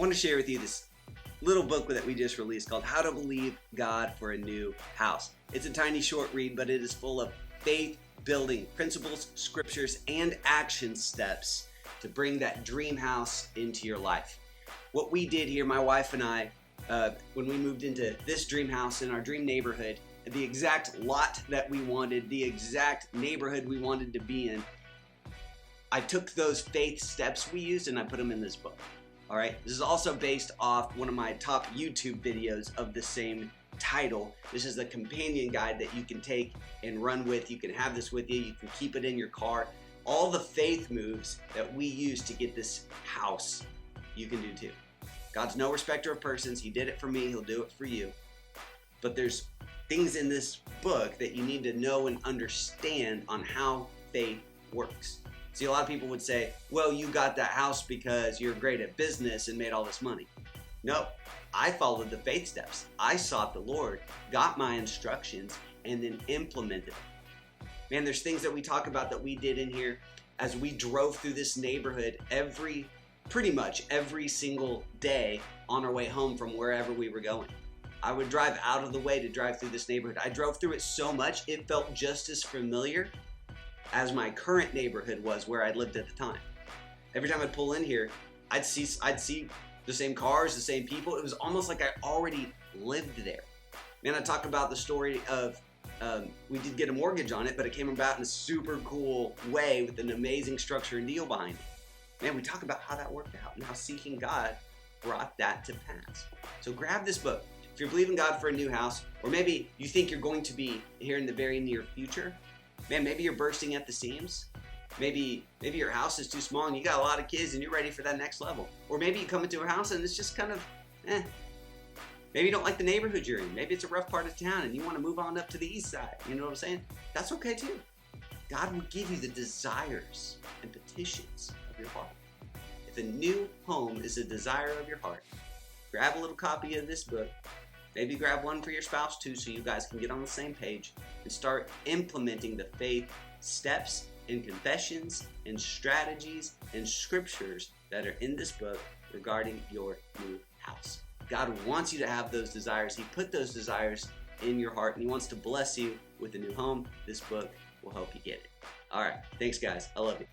want to share with you this little book that we just released called How to Believe God for a New House. It's a tiny short read, but it is full of faith building principles, scriptures, and action steps to bring that dream house into your life. What we did here, my wife and I, when we moved into this dream house in our dream neighborhood, the exact lot that we wanted, the exact neighborhood we wanted to be in, I took those faith steps we used and I put them in this book. All right. This is also based off one of my top YouTube videos of the same title. This is a companion guide that you can take and run with. You can have this with you. You can keep it in your car. All the faith moves that we use to get this house, you can do too. God's no respecter of persons. He did it for me. He'll do it for you. But there's things in this book that you need to know and understand on how faith works. See, a lot of people would say, well, you got that house because you're great at business and made all this money. No, I followed the faith steps. I sought the Lord, got my instructions, and then implemented them. Man, there's things that we talk about that we did in here as we drove through this neighborhood pretty much every single day on our way home from wherever we were going. I would drive out of the way to drive through this neighborhood. I drove through it so much, it felt just as familiar as my current neighborhood was where I lived at the time. Every time I'd pull in here, I'd see the same cars, the same people. It was almost like I already lived there. Man, I talk about the story of we did get a mortgage on it, but it came about in a super cool way with an amazing structure and deal behind it. Man, we talk about how that worked out and how seeking God brought that to pass. So grab this book. If you're believing God for a new house, or maybe you think you're going to be here in the very near future, man, maybe you're bursting at the seams. Maybe your house is too small and you got a lot of kids and you're ready for that next level. Or maybe you come into a house and it's just kind of, Maybe you don't like the neighborhood you're in. Maybe it's a rough part of town and you want to move on up to the east side. You know what I'm saying? That's okay too. God will give you the desires and petitions of your heart. If a new home is a desire of your heart, grab a little copy of this book. Maybe grab one for your spouse too so you guys can get on the same page and start implementing the faith steps and confessions and strategies and scriptures that are in this book regarding your new house. God wants you to have those desires. He put those desires in your heart and He wants to bless you with a new home. This book will help you get it. All right. Thanks, guys. I love you.